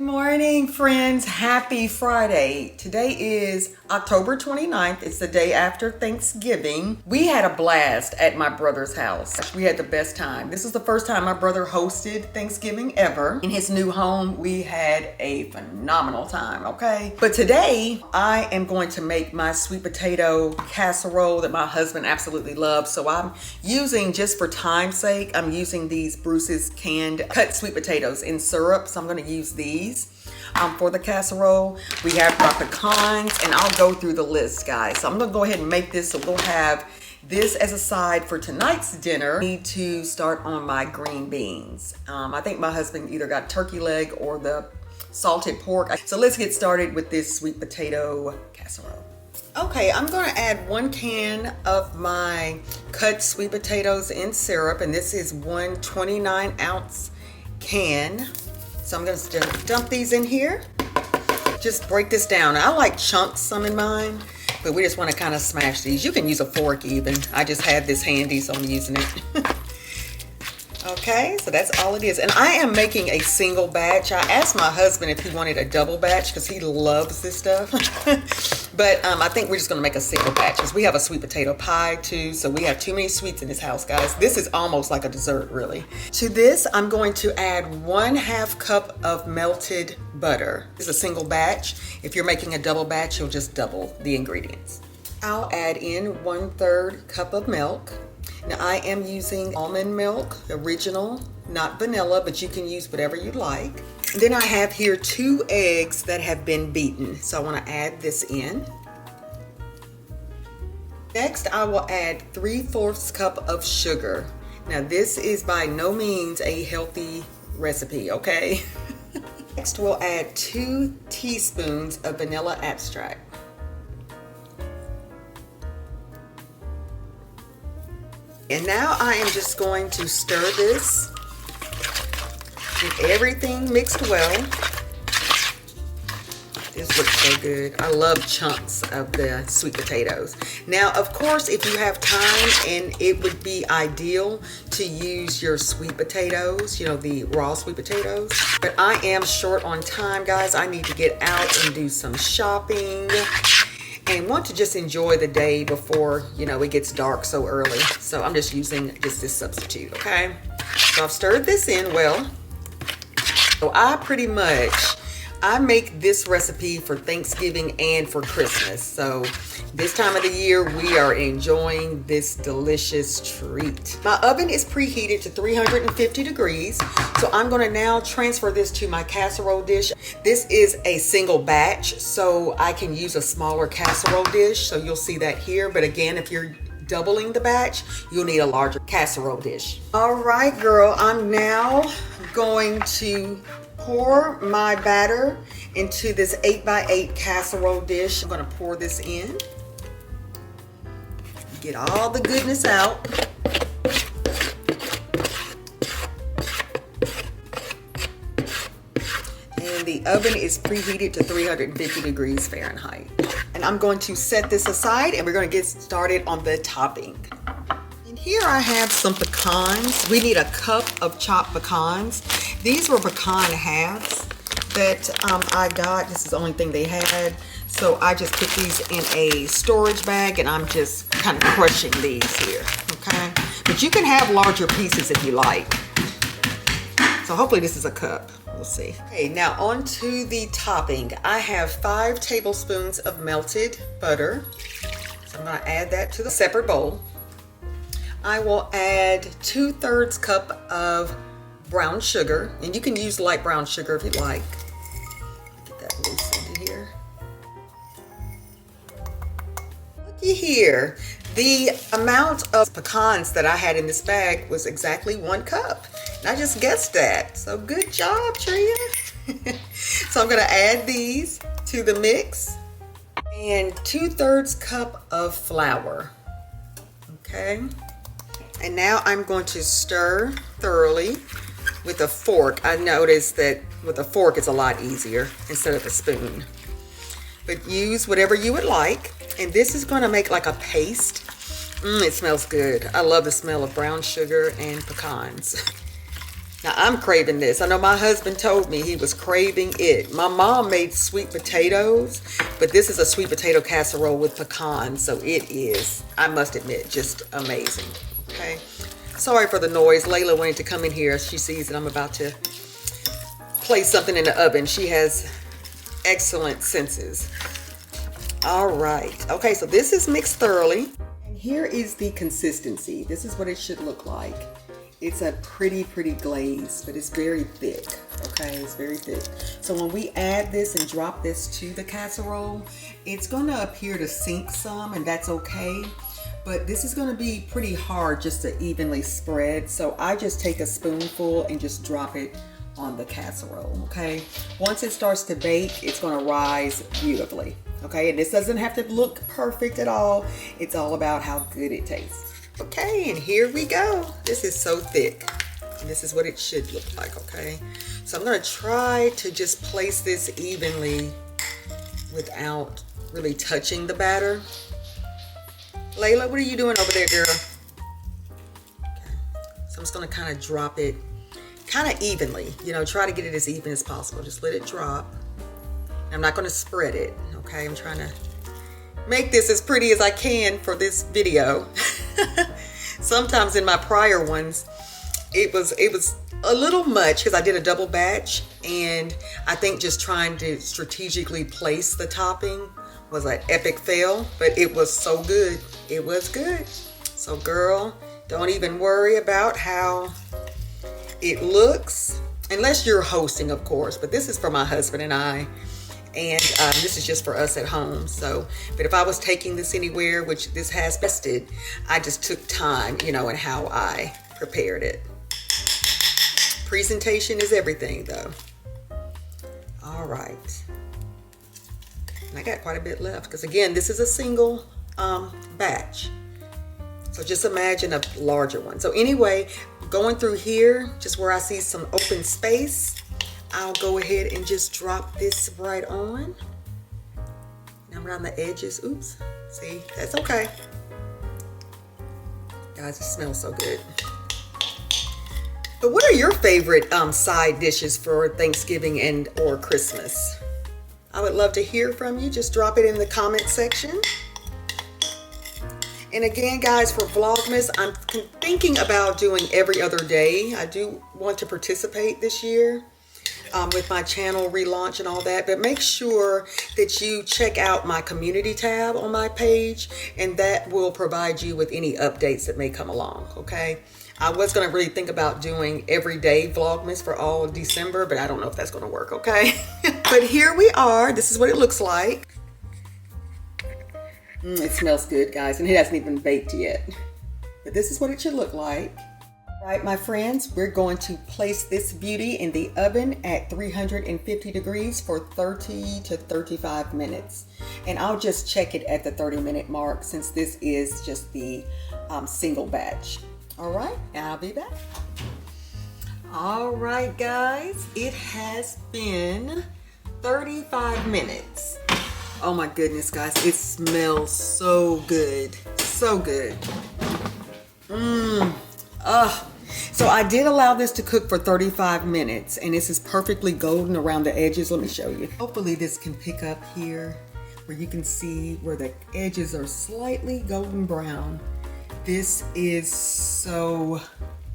Morning, friends. Happy Friday. Today is October 29th. It's the day after Thanksgiving. We had a blast at my brother's house. We had the best time. This is the first time my brother hosted Thanksgiving ever. In his new home, we had a phenomenal time, okay? But today, I am going to make my sweet potato casserole that my husband absolutely loves. So I'm using, just for time's sake, I'm using these Bruce's canned cut sweet potatoes in syrup. So I'm going to use these for the casserole. We have our pecans, and I'll go through the list, guys. So I'm gonna go ahead and make this, so we'll have this as a side for tonight's dinner. I need to start on my green beans. I think my husband either got turkey leg or the salted pork. So let's get started with this sweet potato casserole. Okay, I'm gonna add 1 can of my cut sweet potatoes in syrup, and this is one 29-ounce can. So I'm going to dump these in here. Just break this down. I like chunks, some in mine, but we just want to kind of smash these. You can use a fork even. I just have this handy, so I'm using it. Okay, so that's all it is. And I am making a single batch. I asked my husband if he wanted a double batch because he loves this stuff. But I think we're just going to make a single batch because we have a sweet potato pie too. So we have too many sweets in this house, guys. This is almost like a dessert, really. To this, I'm going to add 1/2 cup of melted butter. This is a single batch. If you're making a double batch, you'll just double the ingredients. I'll add in 1/3 cup of milk. Now I am using almond milk, original, not vanilla, but you can use whatever you like. And then I have here 2 eggs that have been beaten. So I want to add this in. Next, I will add 3/4 cup of sugar. Now this is by no means a healthy recipe, okay? Next, we'll add 2 teaspoons of vanilla extract. And now I am just going to stir this. Get everything mixed well. This looks so good. I love chunks of the sweet potatoes. Now, of course, if you have time, and it would be ideal to use your sweet potatoes, you know, the raw sweet potatoes. But I am short on time, guys. I need to get out and do some shopping and want to just enjoy the day before, you know, it gets dark so early. So I'm just using just this substitute, okay? So I've stirred this in well. So I make this recipe for Thanksgiving and for Christmas. So this time of the year, we are enjoying this delicious treat. My oven is preheated to 350 degrees. So I'm gonna now transfer this to my casserole dish. This is a single batch, so I can use a smaller casserole dish. So you'll see that here. But again, if you're doubling the batch, you'll need a larger casserole dish. All right, girl, I'm now going to pour my batter into this 8x8 casserole dish. I'm gonna pour this in. Get all the goodness out. And the oven is preheated to 350 degrees Fahrenheit. And I'm going to set this aside, and we're going to get started on the topping. And here I have some pecans. We need a cup of chopped pecans. These were pecan halves that I got. This is the only thing they had. So I just put these in a storage bag, and I'm just kind of crushing these here, okay? But you can have larger pieces if you like. So hopefully this is a cup. We'll see. Okay, now on to the topping. I have 5 tablespoons of melted butter. So I'm gonna add that to the separate bowl. I will add 2/3 cup of brown sugar, and you can use light brown sugar if you like. Get that loosened here. Looky here. The amount of pecans that I had in this bag was exactly 1 cup. And I just guessed that. So good job, Tria. So I'm gonna add these to the mix. And 2/3 cup of flour. Okay. And now I'm going to stir thoroughly with a fork. I noticed that with a fork it's a lot easier instead of a spoon. But use whatever you would like. And this is going to make like a paste. It smells good. I love the smell of brown sugar and pecans. Now I'm craving this. I know my husband told me he was craving it. My mom made sweet potatoes, but this is a sweet potato casserole with pecans. So it is, I must admit, just amazing. Okay. Sorry for the noise. Layla wanted to come in here. She sees that I'm about to place something in the oven. She has excellent senses. All right. Okay, so this is mixed thoroughly. And here is the consistency. This is what it should look like. It's a pretty glaze, but it's very thick. Okay, it's very thick. So when we add this and drop this to the casserole, it's gonna appear to sink some, and that's okay. But this is gonna be pretty hard just to evenly spread. So I just take a spoonful and just drop it on the casserole, okay? Once it starts to bake, it's gonna rise beautifully, okay? And this doesn't have to look perfect at all. It's all about how good it tastes. Okay, and here we go. This is so thick. And this is what it should look like, okay? So I'm gonna try to just place this evenly without really touching the batter. Layla, what are you doing over there, girl? Okay. So I'm just gonna kind of drop it kind of evenly. You know, try to get it as even as possible. Just let it drop. I'm not gonna spread it, okay? I'm trying to make this as pretty as I can for this video. Sometimes in my prior ones, it was a little much because I did a double batch, and I think just trying to strategically place the topping was an epic fail, but it was so good. It was good. So girl, don't even worry about how it looks, unless you're hosting, of course, but this is for my husband and I. And this is just for us at home. So, but if I was taking this anywhere, which this has tested, I just took time, you know, in how I prepared it. Presentation is everything, though. All right. And I got quite a bit left because, again, this is a single batch. So just imagine a larger one. So anyway, going through here, just where I see some open space, I'll go ahead and just drop this right on. Now around the edges, oops, see, that's okay. Guys, it smells so good. But what are your favorite side dishes for Thanksgiving and or Christmas? I would love to hear from you. Just drop it in the comment section. And again, guys, for Vlogmas, I'm thinking about doing every other day. I do want to participate this year. With my channel relaunch and all that, but make sure that you check out my community tab on my page, and that will provide you with any updates that may come along. Okay, I was going to really think about doing everyday Vlogmas for all of December, but I don't know if that's going to work. Okay. But here we are. This is what it looks like. It smells good, guys, and it hasn't even baked yet, but this is what it should look like. Right, my friends, we're going to place this beauty in the oven at 350 degrees for 30 to 35 minutes. And I'll just check it at the 30-minute mark since this is just the single batch. All right, I'll be back. All right, guys, it has been 35 minutes. Oh my goodness, guys, it smells so good. So good. So I did allow this to cook for 35 minutes, and this is perfectly golden around the edges. Let me show you. Hopefully this can pick up here where you can see where the edges are slightly golden brown. This is so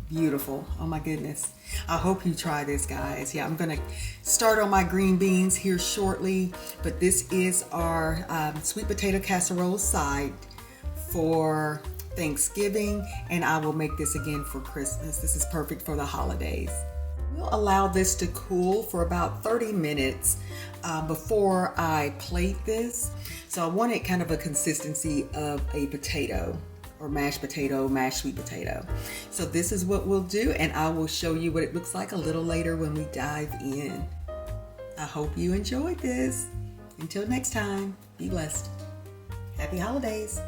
beautiful. Oh my goodness. I hope you try this, guys. Yeah, I'm gonna start on my green beans here shortly, but this is our sweet potato casserole side for Thanksgiving, and I will make this again for Christmas. This is perfect for the holidays. We'll allow this to cool for about 30 minutes before I plate this. So I wanted kind of a consistency of a potato or mashed potato, mashed sweet potato. So this is what we'll do, and I will show you what it looks like a little later when we dive in. I hope you enjoyed this. Until next time, be blessed. Happy holidays.